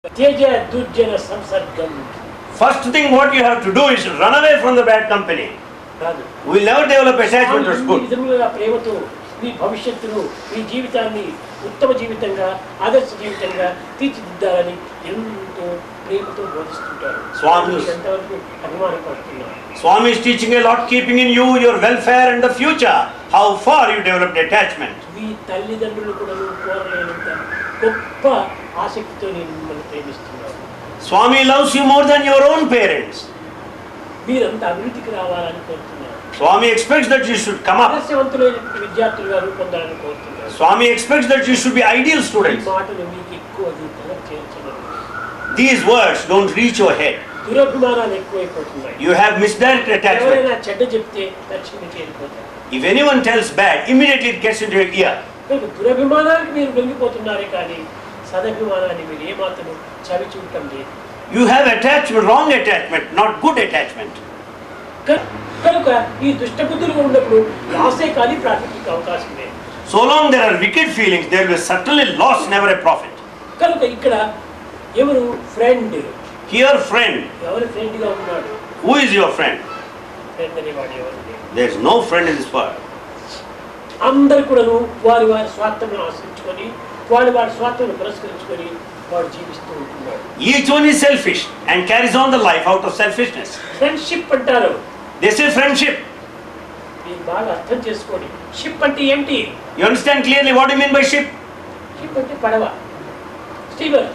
First thing what you have to do is run away from the bad company. We will never develop attachment to good. ప్రేమతో మీ భవిష్యత్తును మీ జీవితాన్ని ఉత్తమ జీవితంగా ఆదర్శ జీవితంగా తీర్చిదిద్దాలని ఎంతో ప్రేమతో బోధిస్తుంటారు. స్వామి ఎంతవరకు అభిమానపడుతున్నారు. Swami is teaching a lot, keeping in you your welfare and the future. How far you developed attachment. మీ తల్లిదండ్రులు కూడా కోరలేనంత గొప్ప ఆసక్తితో మిమ్మల్ని ప్రేమిస్తున్నారు. Swami loves you more than your own parents. మీరంతా అభివృద్ధికి రావాలని కోరుతున్నారు. Swami expects that you should come up. ఆదర్శవంతులైన విద్యార్థులుగా రూపొందాలని కోరుతున్నారు. Swami expects that you should be ideal students. మాటలు మీకు ఎక్కువ దీంట్లో చేర్చలేదు. These words don't reach your head. దురభిమానాలు ఎక్కువైపోతున్నాయి. You have misdirected attachment. ఎవరైనా చెడ్డ చెప్తే తక్షణమే చేరిపోతారు. If anyone tells bad, immediately it gets into your ear. దురభిమానానికి మీరు లొంగిపోతున్నారే కానీ సదభిమానాన్ని మీరు ఏమాత్రం చవి చూడటం లేదు. You have attachment, wrong attachment, not good attachment. కనుక ఈ దుష్టబుద్ధులు ఉన్నప్పుడు లాసే కానీ ప్రాఫిట్కి అవకాశం లేదు. So long there are wicked feelings, there will be certainly loss, never a profit. కనుక ఇక్కడ ఎవరు ఫ్రెండ్? Here friend. ఎవరు ఫ్రెండ్గా ఉన్నాడు? Who is your friend? Friend అనేవాడు ఎవరు? There is no friend in this world. అందరు కూడాను వారి వారి స్వార్థం ఆశ్రయించుకొని వారి స్వార్థం పురస్కరించుకొని వాడు జీవిస్తూ ఉంటున్నాడు. Each one is selfish and carries on the life out of selfishness. Friendship అంటారు. This is friendship. మీరు బాగా అర్థం చేసుకోండి. షిప్ అంటే ఏంటి? You understand clearly what do you mean by ship? Ship అంటే పడవ, స్టీమర్.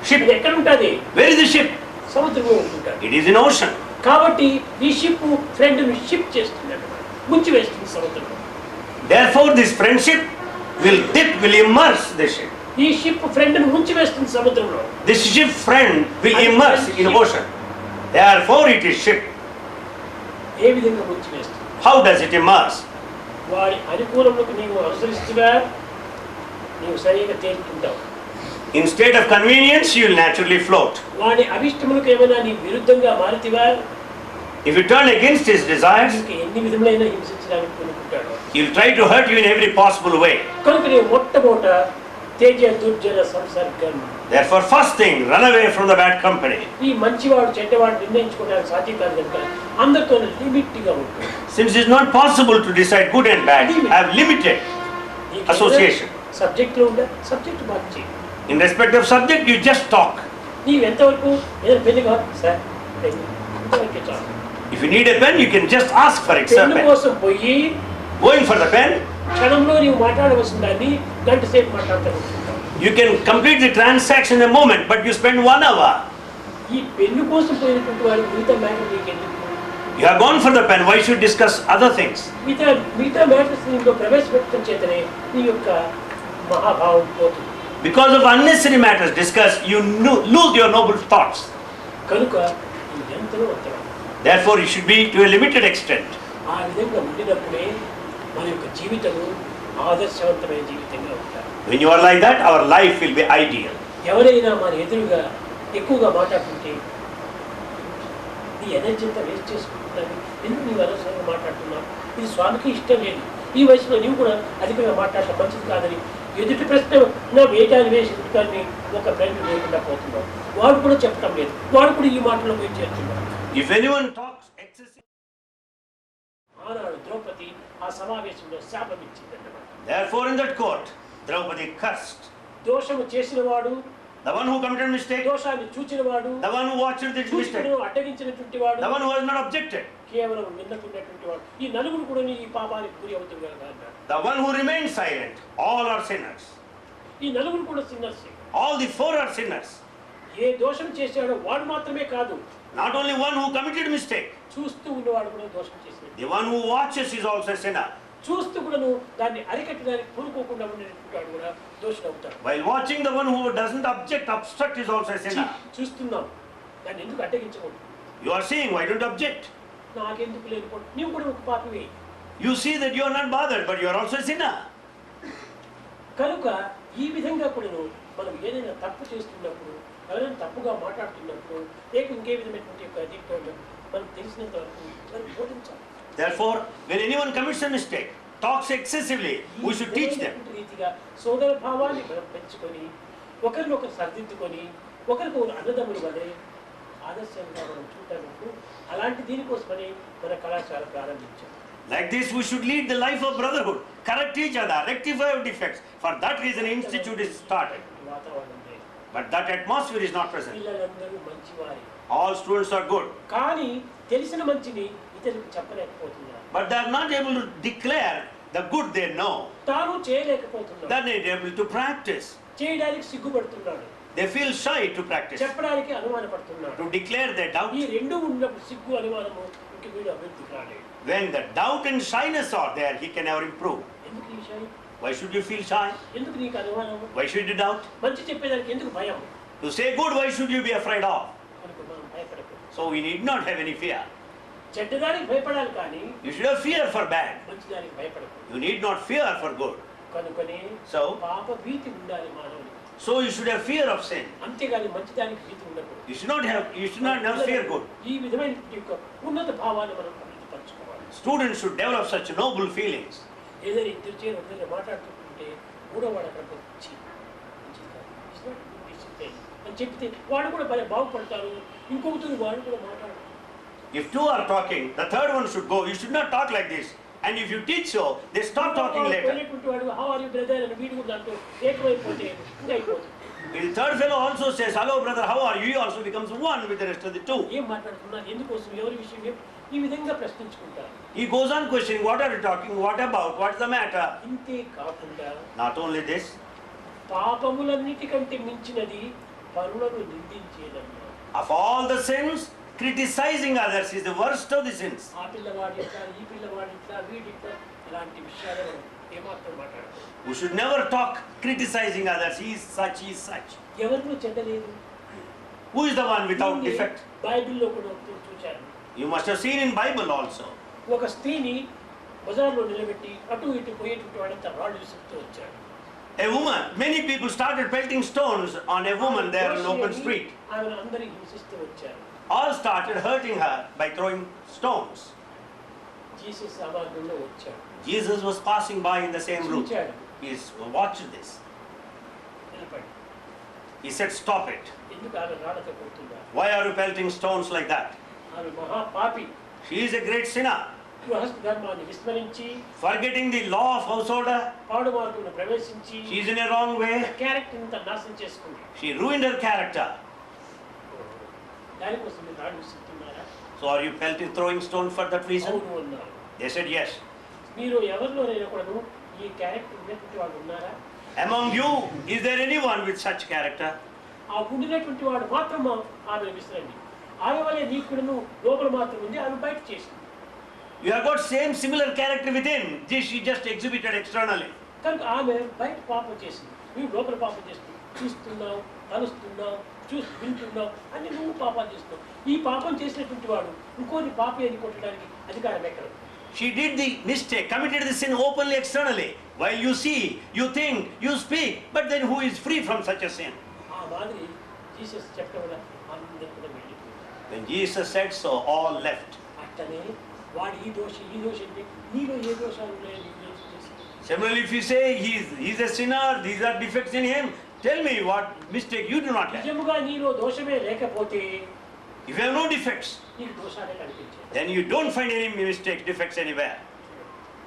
Ship. ఇది ఎక్కడ ఉంటుంది? Where is the ship? సముద్రంలో ఉంటుంది. It is in ocean. కాబట్టి ఈ షిప్ ఫ్రెండ్ని షిప్ చేస్తుంది అన్నమాట, ముంచి వేస్తుంది సముద్రంలో. Therefore this friendship will immerse the ship. ఈ షిప్ ఫ్రెండ్ని ముంచి వేస్తుంది సముద్రంలో. This ship friend will immerse in ocean. Therefore it is ship. ఏ విధంగా ముంచి వేస్తుంది? How does it immerse? వాడి అనుకూలంలోకి నీవు అనుసరిస్తున్నా నీవు సరిగా తేలుతుంటావు. In state of convenience you will naturally float. వాడి అభిష్టములకు ఏమైనా నీ విరుద్ధంగా మారితివా? If you turn against his desires, ఇంకా ఎన్ని విధములైన హింసించడానికి కొనుక్కుంటాడు. he will try to hurt you in every possible way. కనుక నీవు మొట్టమొదట Teja దుర్జన సంసర్గం. Therefore first thing, run away from the bad company. ఈ మంచివాడు చెడ్డవాడు నిర్ణయించుకోవడానికి సాధ్యం కాదు కనుక అందరితో లిమిట్గా ఉంటుంది. Since it is not possible to decide good and bad, have limited association. సబ్జెక్ట్లో ఉండే subject March. In respect of subject, you just talk. నీవు ఎంతవరకు ఏదైనా పెళ్లి కాదు సార్, ఇంతవరకే చాలు. If you need a pen, you can just ask for it, sir. Pen కోసం పోయి Going for the pen, క్షణంలో నీవు మాట్లాడవలసిన దాన్ని గంట సేపు మాట్లాడతావు. you can complete the transaction in a moment, but you spend 1 hour. ఈ పెన్ను కోసం పోయినటువంటి వాడు మిగతా మ్యాటర్ నీకెందుకు? You have gone for the pen, why should you discuss other things? మిగతా మ్యాటర్స్ నీలో ప్రవేశపెట్టడం చేతనే నీ యొక్క మహాభావం పోతుంది. Because of unnecessary matters discussed, you lose your noble thoughts. కనుక ఈ ఎంతలో అంతగా. Therefore, it should be to a limited extent. ఆ విధంగా ఉండినప్పుడే మన యొక్క జీవితము ఆదర్శవంతమైన జీవితంగా ఉంటారు. When you are like that, our life will be ideal. ఎవరైనా మన ఎదురుగా ఎక్కువగా మాట్లాడుతుంటే నీ ఎనర్జీ అంతా వేస్ట్ చేసుకుంటున్నాను, ఎందుకు నీవు అనవసరంగా మాట్లాడుతున్నావు, ఇది స్వామికి ఇష్టం లేదు, ఈ వయసులో నీవు కూడా అధికంగా మాట్లాడటం మంచిది కాదని ఎదుటి ప్రశ్న నా వేటాన్ని వేసి కానీ ఒక ఫ్రెండ్ లేకుండా పోతున్నావు. వాడు కూడా చెప్పడం లేదు, వాడు కూడా ఈ మాటలో పోయి చేస్తున్నాడు. If anyone talks excessively, ఆనాడు ద్రౌపది ఆ సమావేశంలో శాపం ఇచ్చిందన్నమాట. therefore in that court, Draupadi cursed. దోషము చేసిన వాడు, The one who committed mistake, దోషాన్ని చూచిన వాడు, the one who watched the mistake, అడ్డగించినటువంటి వాడు, the one who has not objected, కేవలం నిన్నకున్నటువంటి వాడు, ఈ నలుగురు కూడా ఈ పాపానికి గురి అవుతున్నారు. the one who remained silent, all are sinners. ఈ నలుగురు కూడా sinners. All the 4 are sinners. ఏ దోషం చేశాడో వాడు మాత్రమే కాదు, Not only one who committed mistake, చూస్తూ ఉన్నవాడు కూడా దోషం చేశాడు. the one who watches is also a sinner. చూస్తూ కూడాను దాన్ని అరికట్టడానికి పూనుకోకుండా ఉండేటువంటి వాడు కూడా దోషుడు అవుతాడు. While watching, the one who doesn't obstruct is also a sinner. చూస్తున్నాం, దాన్ని ఎందుకు అడ్డగించకూడదు? You are seeing, why don't object? నాకెందుకు లేకపోతే నీవు కూడా ఒక పాపివే. You see that you are not bothered, but you are also a sinner. కనుక ఈ విధంగా కూడాను మనం ఏదైనా తప్పు చేస్తున్నప్పుడు, ఎవరైనా తప్పుగా మాట్లాడుతున్నప్పుడు, లేక ఇంకే విధమైనటువంటి యొక్క దీంట్లో మనం తెలిసినంత వరకు మనం బోధించాలి. Therefore, when anyone commits a mistake, talks excessively, we should teach them. రీతిగా సోదర భావాన్ని మనం పెంచుకొని ఒకరినొకరు సరిదిద్దుకొని ఒకరికొకరు అన్నదమ్ములు వలె ఆదర్శంగా మనం చూడడానికి అలాంటి దీనికోసమని మన కళాశాల ప్రారంభించాం. Like this, we should lead the life of brotherhood, correct each other, rectify our defects. For that reason, institute is started. వాతావరణం లేదు. But that atmosphere is not present. పిల్లలందరూ మంచివారే, All students are good, కానీ తెలిసిన మంచిని ఇతరులకు చెప్పలేకపోతున్నారు. but they are not able to declare the good they know. తాను చేయలేకపోతున్నాడు, They are not able to practice. చేయడానికి సిగ్గుపడుతున్నాడు, They feel shy to practice, చెప్పడానికి అనుమానపడుతున్నాడు. to declare their doubt. ఈ రెండు ఉన్నప్పుడు సిగ్గు అనుమానము ఇంక వీడు అభివృద్ధికి రాలేడు. When the doubt and shyness are there, he can never improve. ఎందుకు ఈ విషయం? Why should you feel shy? ఎందుకు నీకు అనుమానము? Why should you doubt? మంచి చెప్పేదానికి ఎందుకు భయం? To say good, why should you be afraid of? మనకు మనం భయపడకూడదు. So we need not have any fear. చెడ్డదానికి భయపడాలి కానీ You should have fear for bad. మంచిదానికి భయపడకూడదు. You need not fear for good. కనుకొని So, పాప భీతి ఉండాలి మానవునికి. so you should have fear of sin. అంతేగాని మంచిదానికి భీతి ఉండకూడదు. You should not have fear good. ఈ విధమైన యొక్క ఉన్నత భావాన్ని మనం అభివృద్ధి పరచుకోవాలి. Students should develop such noble feelings. ఏదైనా ఇద్దరు చేరు ఒకరిని మాట్లాడుతుంటే మూడో వాడు అక్కడికి వచ్చి మంచిది కాదు, It's not good discipline అని చెప్తే వాడు కూడా బాగుపడతారు. ఇంకొకరు వాడు కూడా మాట్లాడు. If two are talking, the third one should go. You should not talk like this. And if you teach so, they stop talking later. పోయినటువంటి వాడు హౌ ఆర్ యు బ్రదర్ అని వీడు కూడా దాంట్లో ఏకమైపోతే ఇంకా అయిపోతుంది. The third fellow also says, hello brother, how are you? He also becomes one with the rest of the two. ఏం మాట్లాడుతున్నారు, ఎందుకోసం, ఎవరి విషయం, ఈ విధంగా ప్రశ్నించుకుంటారు. He goes on questioning, what are you talking, what about, what's the matter? ఇంతే కాకుండా Not only this, పాపములన్నిటికంటే మించినది పరులను నిందించేదన్నారు. of all the sins, criticizing others is the worst of the sins. ఆ పిల్లవాడి ఇట్లా, ఈ పిల్లవాడి ఇట్లా, వీడిట్లా, ఇలాంటి విషయాలు మనం ఏమాత్రం మాట్లాడతాం. We should never talk criticizing others. He is such, he is such. ఎవరిలో చెడ్డలేదు. Who is the one without defect? బైబిల్లో కూడా ఒకటి చూశాను. You must have seen in Bible also. ఒక స్త్రీని బజార్లో నిలబెట్టి అటు ఇటు పోయేటువంటి వాడంతా రాళ్ళు విసురుతూ వచ్చాడు. A woman, many people started pelting stones on a woman there in open street. ఆమెను అందరికీ హింసిస్తూ వచ్చారు. All started hurting her by throwing stones. Jesus ఆ మార్గంలో వచ్చాడు. Jesus was passing by in the same route. చూచాడు. He watched this. నిలబడి He said, stop it. ఎందుకు ఆమె రాళ్ళతో కొడుతున్నారు? Why are you pelting stones like that? ఆమె మహా పాపి. She is a great sinner. గృహస్థ ధర్మాన్ని విస్మరించి Forgetting the law of householder, పాడు మార్గంలో ప్రవేశించి she is in a wrong way. Character అంతా నాశనం చేసుకుంది. She ruined her character. దానికోసం మీరు రాళ్ళు విసురుతున్నారా? So are you throwing stones for that reason? అవును అన్నారు. They said yes. మీరు ఎవరిలోనైనా కూడాను ఈ క్యారెక్టర్ ఉన్నటువంటి వాళ్ళు ఉన్నారా? Among you, is there anyone with such character? ఆ ఉండినటువంటి వాడు మాత్రం ఆమెను విసిరండి. ఆమె వల్లే నీకు కూడాను లోపల మాత్రం ఉంది, ఆమె బయట చేసింది. You have got similar character within. This she just exhibited externally. కనుక ఆమె బయట పాపం చేసింది, నువ్వు లోపల పాపం చేస్తున్నావు. చూస్తున్నావు, కలుస్తున్నావు, వింటున్నావు అన్ని నువ్వు పాపాలు చేస్తున్నావు. ఈ పాపం చేసినటువంటి వాడు ఇంకోటి పాపి అని కొట్టడానికి అధికారం ఎక్కడ? She did the mistake, committed the sin openly externally. While you see, you think, you speak, but then who is free from such a sin? ఆ మాదిరి జీసస్ చెప్పడం వల్ల అందరూ కూడా వెళ్ళిపోయారు. When Jesus said so, all left. అట్టనే వాడు ఈ దోషి అంటే నీలో ఏ దోషాలు ఉన్నాయో నీకు తెలుసు. Similarly, if you say he's a sinner, these are defects in him, tell me what mistake you do not have. నిజముగా నీలో దోషమే లేకపోతే If you have no defects, నీకు దోషాలే కనిపించాయి. then you don't find any mistakes, defects anywhere.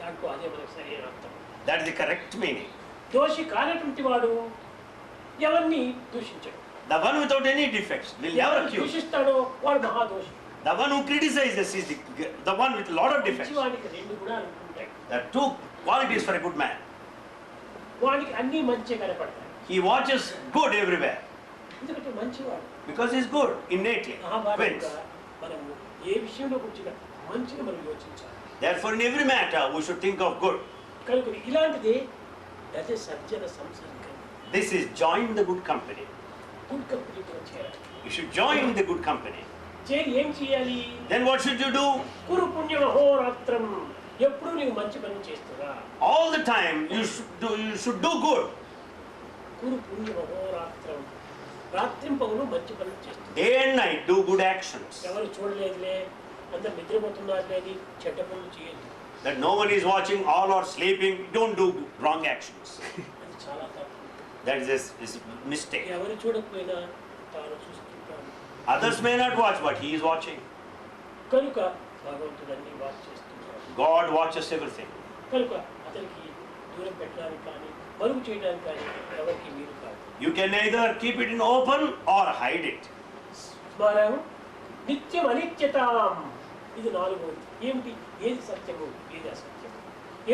దాంట్లో అదే మనకు సరైన అర్థం. That is the correct meaning. దోషి కానటువంటి వాడు ఎవరిని దూషించాడు. The one without any defects will never ఎవరిని accuse. దూషిస్తాడో వాడు మహాదోషి. The one who criticizes is the one with a lot of defects. మంచివాడికి రెండు గుణాలు ఉంటాయి. There are two qualities for a good man. వాడికి అన్ని మంచి కనపడతాయి. He watches good everywhere ఎందుకంటే మంచివాడు. because he's good innately. Wins. మనము ఏ విషయంలో కూర్చున్నా మంచిగా మనం యోచించాలి. Therefore, in every matter, we should think of good. కనుక ఇలాంటిది అదే సజ్జన సంసర్గం. This is join the good company. Good కంపెనీతో చేయాలి. You should join the good company. చేరి ఏం చేయాలి? Then what should you do? కురు పుణ్యం అహోరాత్రం. ఎప్పుడు నీవు మంచి పని చేస్తున్నా All the time you should do good. కురు పుణ్యం అహోరాత్రం. రాత్రింపగలు మంచి పనులు చేస్తున్నా. Day and night do good actions. ఎవరు చూడలేదులే, అందరు నిద్రపోతున్నారులే అని చెడ్డ పనులు చేయొద్దు. That no one is watching, all are sleeping. Don't do wrong actions. అది చాలా తప్పు. That is a mistake. ఎవరు చూడకపోయినా తాను చూస్తుంటాడు. Others may not watch, but he is watching. కనుక భగవంతుడు అన్ని వాచ్ చేస్తున్నాడు. God watches everything. కనుక అతనికి దూరం పెట్టడానికి కానీ మరుగు చేయడానికి కానీ ఎవరికి వీలు కాదు. You can neither keep it in open or hide it. స్మరం నిత్యం అనిత్యతాం. ఇది నాలుగవది. ఏమిటి? ఏది సత్యము, ఏది అసత్యము,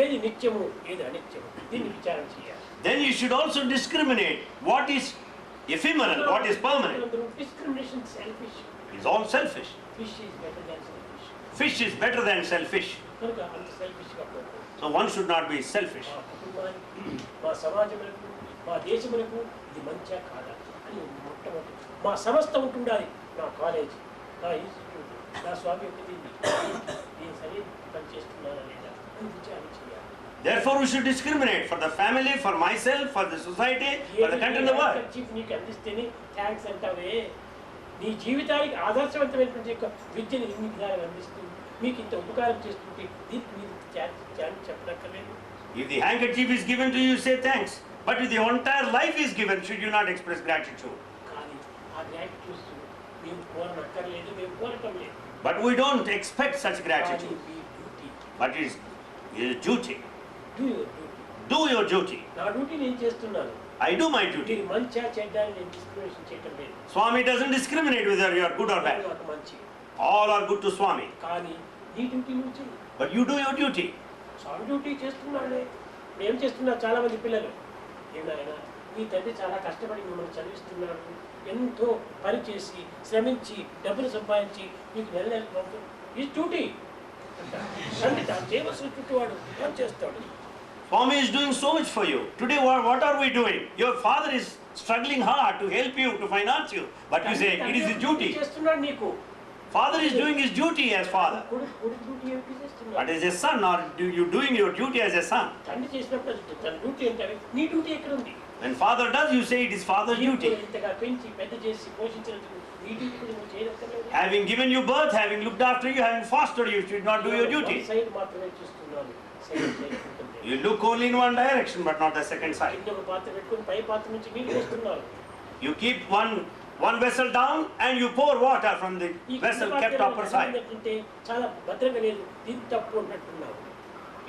ఏది నిత్యము, ఏది అనిత్యము, దీన్ని విచారణ చేయాలి. Then you should also discriminate what is ephemeral, what is permanent. Discrimination selfish. It's all selfish. Fish is better than selfish. Fish is better than selfish. కనుక అంత సెల్ఫిష్ గా పోకూడదు. So one should not be selfish. మా కుటుంబానికి, మా సమాజములకు, మా దేశములకు ఇది మంచిగా కాదా అని మొట్టమొదటి మా సంస్థ ఉంటుండాలి. నా కాలేజ్, నా ఇన్స్టిట్యూట్, నా స్వామి యొక్క దీన్ని సరి పనిచేస్తున్నానా లేదా అని విచారణ చేయాలి. Therefore we should discriminate for the family, for myself, for the society, for the country and the world. Chief నీకు అందిస్తేనే థ్యాంక్స్ అంటావే. నీ జీవితానికి ఆదర్శవంతమైనటువంటి యొక్క విద్యను ఇన్ని విధాలుగా అందిస్తూ మీకు ఇంత ఉపకారం చేస్తుంటే దీనికి మీరు చెప్పనక్కర్లేదు. If the handkerchief is given to you, say thanks. But if the entire life is given, should you not express gratitude? కానీ ఆ గ్రాటిట్యూడ్స్ మేము కోరనక్కర్లేదు, మేము కోరటం లేదు. But we don't expect such gratitude. But it is your duty. Do your duty. నా duty నేను చేస్తున్నాను. I do my duty. మీరు మంచిగా చెడ్డాన్ని నేను డిస్క్రిమినేషన్ చేయటం లేదు. Swami doesn't discriminate whether you are good or bad. నాకు మంచి. All are good to Swami. కానీ నీ డ్యూటీ నువ్వు చెయ్యి. But you do your duty. స్వామి డ్యూటీ చేస్తున్నాడే. ఏం చేస్తున్నారు చాలా మంది పిల్లలు? ఏమైనా మీ తండ్రి చాలా కష్టపడి మిమ్మల్ని చదివిస్తున్నాడు, ఎంతో పని చేసి శ్రమించి డబ్బులు సంపాదించి మీకు నెల నెల పంపుతాడు. ఈ డ్యూటీ తండ్రి తాను చేయవలసిన డ్యూటీ వాడు ఏం చేస్తాడు? Swami is doing so much for you. Today what are we doing? Your father is struggling hard to help you, to finance you. But you say it is his duty. చేస్తున్నాడు నీకు. Father is doing his duty as father. కొడుకు duty ఏమిటి చేస్తున్నాడు? But as a son, or you doing your duty as a son? తండ్రి చేసినప్పుడు తన duty అంటే నీ డ్యూటీ ఎక్కడ ఉంది? When father does, you say it is father's duty. ఇంతగా పెంచి పెద్ద చేసి పోషించినందుకు నీ డ్యూటీ కూడా నువ్వు చేయనక్కర్లేదు. Having given you birth, having looked after you, having fostered you, should not do your duty. Side మాత్రమే చూస్తున్నాను. సైడ్ చేయకుండా You look only in one direction, but not the second side. ఇంకొక పాత్ర పెట్టుకొని పై పాత్ర నుంచి నీళ్ళు పోస్తున్నారు. You keep one vessel down and you pour water from the vessel kept upper side. చాలా భద్రంగా లేదు, దీని తప్పు ఉన్నట్టున్నావు.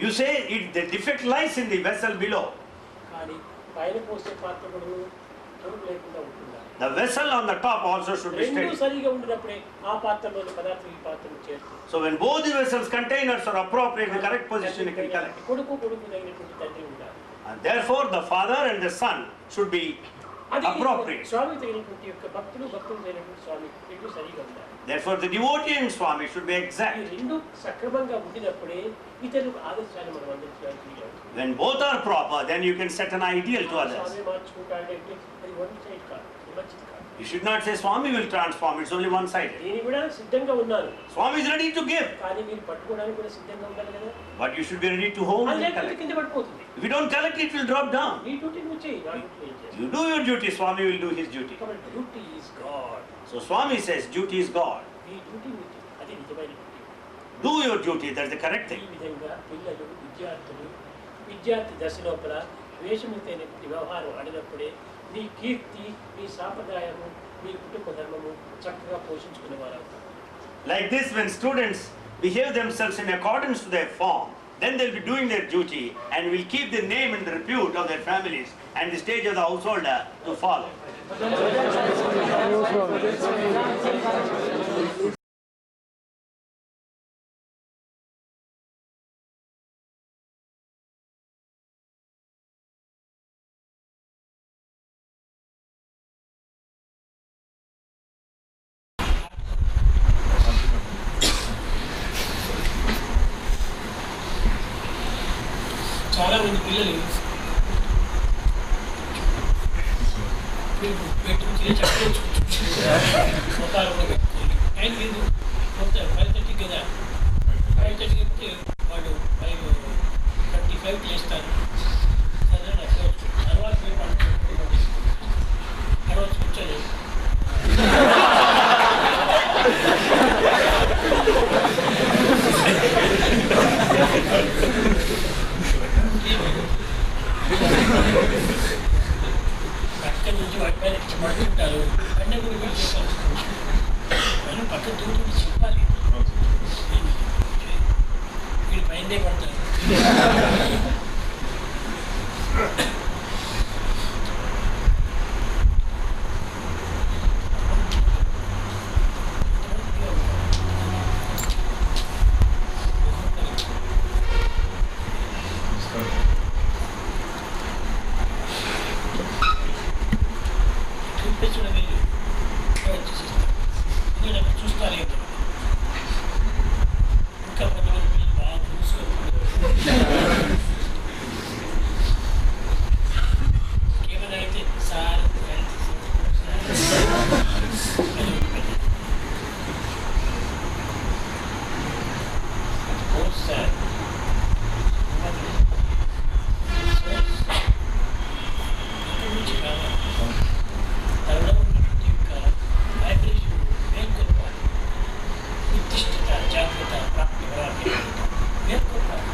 You say the defect lies in the vessel below. కానీ పైన పోసే పాత్ర కూడా తొడుగు లేకుండా ఉంటుందా? The vessel on the top also should be రెండు steady. సరిగా ఉండినప్పుడే ఆ పాత్రలోని పదార్థం ఈ పాత్రను చేరుతుంది. So when both the vessels containers are appropriate in the correct position, it will collect. కొడుకు తగినటువంటి తండ్రి ఉండాలి. And therefore the father and the son should be appropriate. స్వామి తగినటువంటి యొక్క భక్తులు తగినటువంటి స్వామి రెండు సరిగా ఉండాలి. Therefore the devotee and Swami should be ఈ exact. రెండు సక్రమంగా ఉండినప్పుడే ఇతరులకు ఆదర్శాన్ని మనం అందించడానికి వీలవుతుంది. When both are proper, then you can set an ideal to others. స్వామి మార్చుకుంటాడంటే అది వన్ సైడ్ కాదు, అది మంచిది కాదు. You should not say Swami will transform, it's only one-sided. నేను కూడా సిద్ధంగా ఉన్నాను, Swami is ready to give, కానీ మీరు పట్టుకోవడానికి కూడా సిద్ధంగా ఉండాలి కదా. but you should be ready to hold అది and లేకపోతే collect. కింద పడిపోతుంది. If you don't collect, it will drop down. నీ డ్యూటీ నువ్వు చేయి, నా డ్యూటీ నేను చేస్తాను. You do your duty, Swami will do his duty. కాబట్టి duty is God. So Swami says duty is God. నీ డ్యూటీ నువ్వు చేయి, అది నిజమైన duty. Do your duty, that's the correct ఈ thing. విధంగా పిల్లలు విద్యార్థి దశ లోపల ద్వేషముతైనటువంటి వ్యవహారం ఆడినప్పుడే నీ కీర్తి, నీ సాంప్రదాయము, నీ కుటుంబ ధర్మము చక్కగా పోషించుకునేవారు అవుతారు. Like this, when students behave themselves in accordance to their form, then they'll be doing their duty and will keep the name and the repute of their families and the stage of the householder to follow. చాలా మంది పిల్లలు పెట్టుకుని చెప్పవచ్చు and మీరు కొంత 5:30 కదా, 5:30 చెప్తే వాళ్ళు 5:35 చేస్తారు. సరే తర్వాత అడ్వాన్స్ వచ్చాను. పక్కన నుంచి వాటి పైన పడుతుంటారు. అన్నీ కూడా వీళ్ళు చెప్పాలి, వాళ్ళు పక్క దూరం చెప్పాలి, వీళ్ళు పైనే పడతారు. చూస్తారు ఇంకా కొంతమంది బాగా ఏమైనా అయితే సార్ సార్ ఎక్కడి నుంచి కావాలి తనలో ఉన్నటువంటి యొక్క వైబ్రేషన్ మేల్కొల్పాలి, నిర్దిష్టత జాగ్రత్త ప్రాప్తి మేల్కొల్పాలి.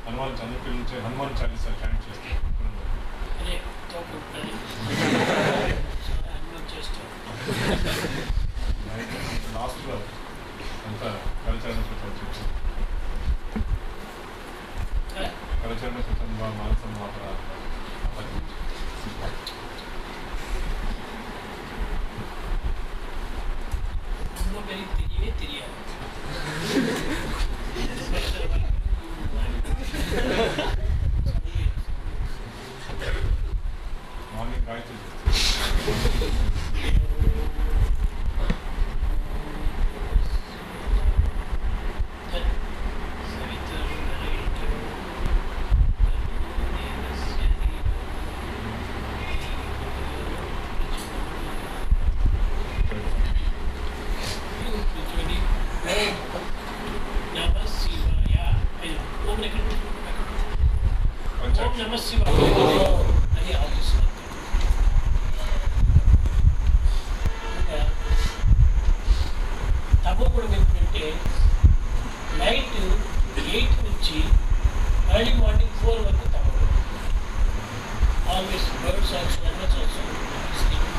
హనుమాన్ చంద్రపిల్లి నుంచి హనుమాన్ చాలీసా చాంట్ చేస్తాం. అదే తోకుంటుంది అన్నం చేస్తాం. లాస్ట్లో అంతా కలచరణ కృతం చెప్పాం. కలచరణ కృతం మానసం మాత్ర తెలియవే తెలియాలి. మార్నింగ్ గాయత్రి తప్పకూడదు ఏంటంటే నైట్ 8 నుంచి ఎర్లీ మార్నింగ్ 4 వరకు తప్పకూడదు. Always birds also animals also sleep.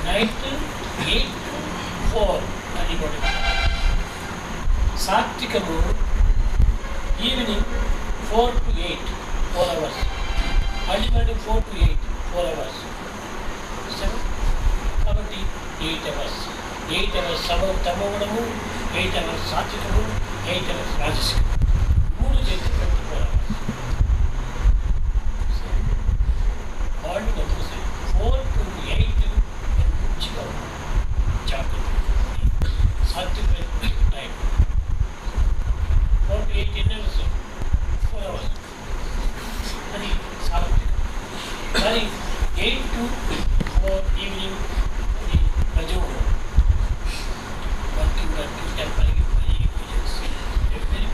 Night 8 to 4 early morning. సాత్వికము evening 4 to 8 4 hours. Early morning 4 to 8 4 hours. కాబట్టి 8 hours. 8 hours తమోగుణము, 8 hours సాత్వికము, 8 hours రాజసికము. 3 చేసి 24 hours. మార్నింగ్ వచ్చేసి 4 to 8 మంచిగా జాగ్రత్త. సాత్వికమైన టైం 4 to 8 ఎన్ని అవర్స్? 4 hours. అది సాత్వికం. మరి 8 to 4 ఈవినింగ్ అది రజోగుణం. Working temporary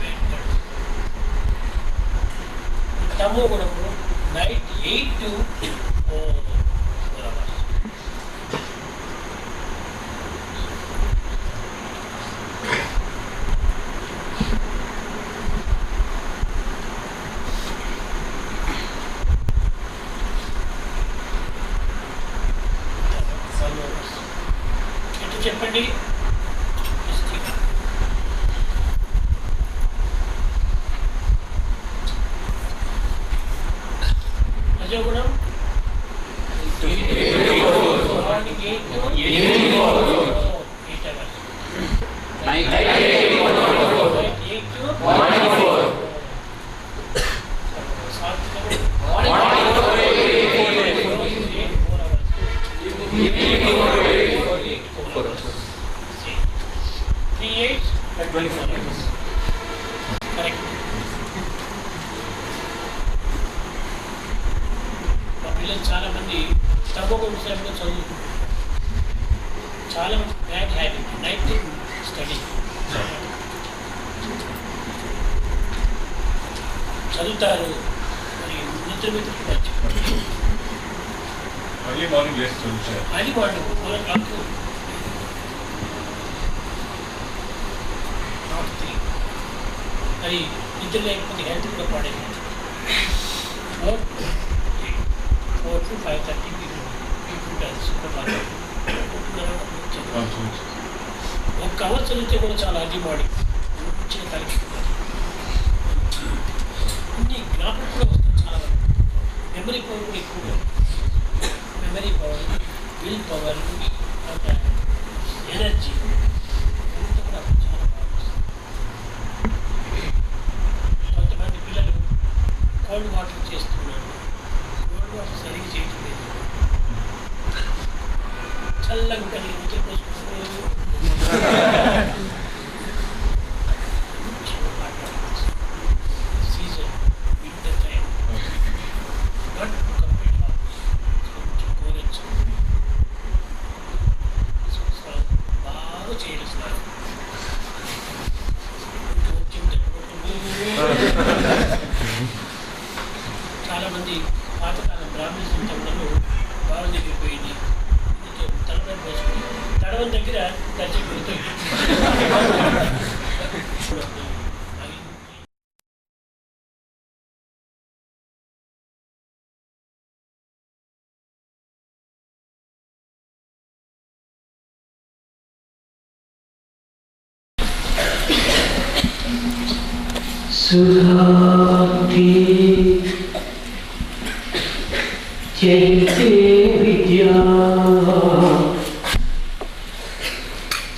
very bad. తమో గుణము నైట్ 8 to 4 hours. ఎట్లా చెప్పండి? రజోగుణం morning 8 to 8 hours. Night 8 to morning 4. సాత్వికము morning 4 hours. Evening 4 hours. 3 8 24 hours. Correct. మా పిల్లలు చాలా మంది తక్కువ విషయంలో చదువుకుంటారు. చాలా మంది బ్యాడ్ హ్యాబిట్. నైట్ స్టడీ చదువుతారు, మరి మిత్రులు మర్చిపోతారు. అర్లీ మార్నింగ్ లేచి చదువుతారు. అది వాళ్ళు నాకు అది నిద్ర లేకపోతే హెల్త్ కూడా పాడైంది. 4 to 5:30 ఒక్క అవర్ చదివితే కూడా చాలా అర్లీ మార్నింగ్ వచ్చిన తలకి అన్ని జ్ఞాపకం కూడా వస్తుంది. చాలా వరకు మెమరీ పవర్ కూడా ఎక్కువగా, memory power, will power, energy అంతా కూడా చాలా బాగా వస్తుంది. కొంతమంది పిల్లలు కోల్డ్ వాటర్ చేస్తున్నారు, కోల్డ్ వాటర్ సరిగ్గా చేయటం లేదు, చల్లగా ఉంటుంది నిద్ర పోసుకుంటున్నారు. Season winter time but complete కొంచెం కోరచ్చు బాగా చేయాలి సార్. చాలామంది పాతకాలం బ్రాహ్మణ సంతంలో వాళ్ళ దగ్గర పోయింది తలపై పోసుకుని తడవని దగ్గర దర్శనం పెడుతుంది. సుధాతి చైతే విద్యా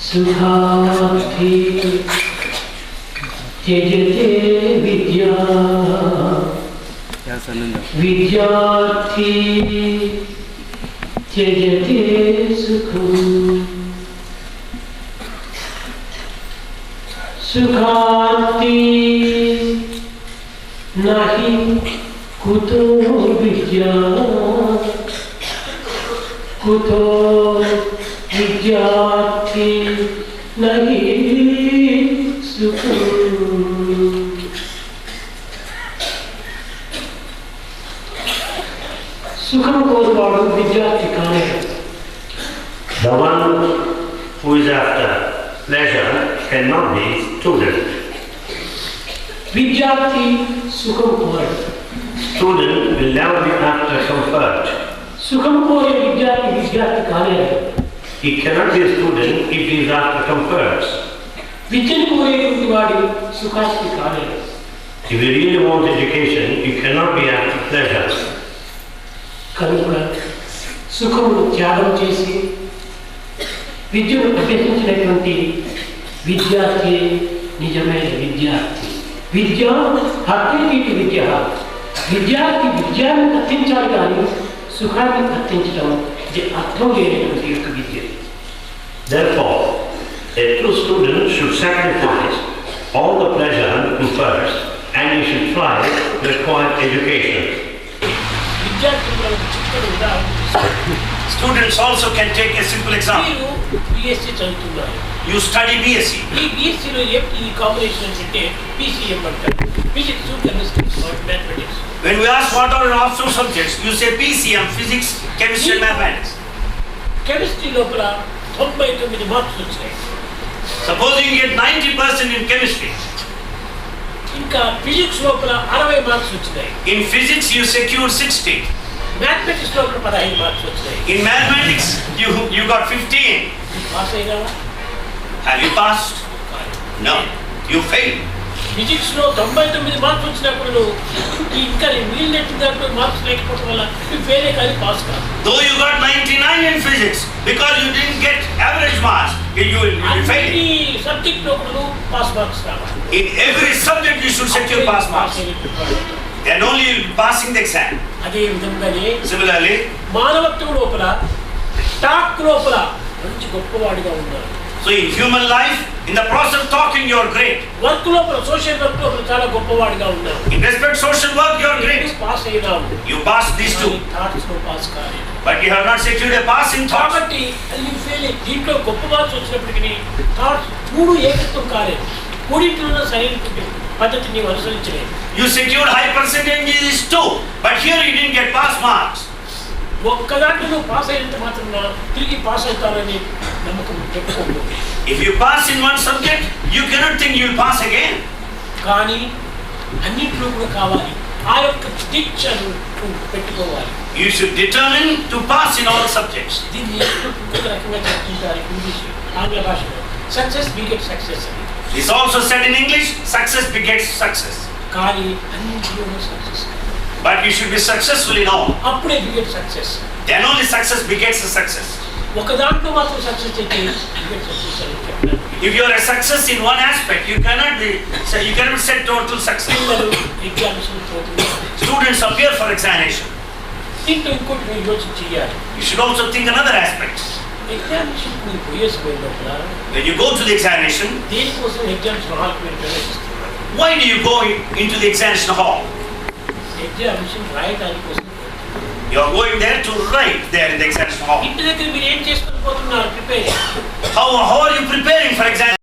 సుధాతి త్యజతే విద్యా విద్యార్థి త్యజతే సుఖం సుఖాంతి నహి కుతో విద్యా కుతో విద్యార్థి నహి సుఖం. సుఖం కోరువాడు విద్యార్థి కానే. The one who is after pleasure cannot be student. విద్యార్థి సుఖం కోరడు. Student will never be after comfort. సుఖం కోరే విద్యార్థి విద్యార్థి కాలేదు. He cannot be a student if he is after comforts. విద్యను కోరేటువంటి వాడు సుఖాస్తి కాలేదు. If you really want education, you cannot be after pleasures. కనుక సుఖమును త్యాగం చేసి విద్యను అభ్యసించినటువంటి విద్యార్థి నిజమైన విద్యార్థి. విద్య హత్యతీటి విద్య. విద్యార్థి విద్యాన్ని అర్థించాలి కానీ సుఖాన్ని అర్థించడం ఇది అర్థం లేనటువంటి యొక్క విద్య. Therefore, a true student should sacrifice all the pleasure and comforts, and he should try to acquire education. విద్యార్థులకు చిక్కడు ఉదాహరణ. Students also can take a simple example. మీరు బిఎస్సి చదువుతున్నారు. You study BSc. ఈ బిఎస్సిలో ఈ కాంబినేషన్ అంటే పీసీఎం అంటారు. Physics, chemistry, mathematics. When we ask what are your optional subjects, you say PCM, physics, chemistry and mathematics. Chemistry లోపల 99 marks వచ్చాయి. Supposing you get 90% in chemistry. ఇంకా physics లోపల 60 marks వచ్చాయి. In physics you secured 60. Mathematics లోపల 15 marks వచ్చాయి. In mathematics you got 15. Pass అయినావా? Have you passed? No. You failed. Physics లో 99 marks వచ్చినప్పుడు నువ్వు ఇంకా మిగిలినట్టు దాంట్లో మార్క్స్ లేకపోవడం వల్ల నువ్వు ఫెయిల్ కానీ పాస్ కాదు. Though you got 99 in physics, because you didn't get average marks, you will fail. అన్ని సబ్జెక్ట్ లో కూడా పాస్ మార్క్స్ రావాలి. In every subject you should secure pass marks. Then only you will be passing the exam. అదే విధంగానే Similarly, మానవత్వం లోపల talk లోపల మంచి గొప్పవాడిగా ఉన్నారు. so in human life, in the process of talking you are great. Work లోపల social work లోపల చాలా గొప్పవాడిగా ఉన్నారు. In respect social work you are great. Pass అయినావు. You passed these two. థాట్స్ లో పాస్ కాలేదు. But you have not secured a pass in thoughts. కాబట్టి అది ఫెయిల్. దీంట్లో గొప్ప మార్క్స్ వచ్చినప్పటికీ థాట్స్ మూడు ఏకత్వం కాలేదు. మూడింటిలో సరైన పద్ధతి నీవు అనుసరించలేదు. You secured high percentage in these two, but here you didn't get pass marks. ఒక్క దాంట్లో నువ్వు పాస్ అయినంత మాత్రం తిరిగి పాస్ అవుతానని నమ్మకం పెట్టుకోకూడదు. If you pass in one subject, you cannot think you will pass again. కానీ అన్నింటిలో కూడా కావాలి ఆ యొక్క టీచర్ పెట్టుకోవాలి. You should determine to pass in all subjects. దీన్ని ఇంకొక రకంగా చెప్తుంటారు ఇంగ్లీష్ ఆంగ్ల భాషలో సక్సెస్ బిగెట్ సక్సెస్ అని. It's also said in English, success begets success. కానీ అన్నింటిలోనూ success. But you should be successful in all. అప్పుడే beget success. Then only success begets a success. ఒక దాంట్లో మాత్రం సక్సెస్ అయితే బిగెట్ సక్సెస్ అని చెప్పారు. If you are a success in one aspect, you cannot set total success. పిల్లలు examination పోతున్నారు. Students appear for examination. దీంట్లో ఇంకోటి మీరు యోచన చేయాలి. You should also think another aspect. Examination మీరు పోయేసిపోయిన లోపల When you go to the examination, దేనికోసం ఎగ్జామినేషన్ హాల్కి మీరు ప్రవేశిస్తున్నారు? why do you go into the examination hall? Examination రాయడానికి కోసం. You are going there to write there in the examination hall. ఇంటి దగ్గర మీరు ఏం చేసుకొని పోతున్నారు? Prepare. How are you preparing for exam?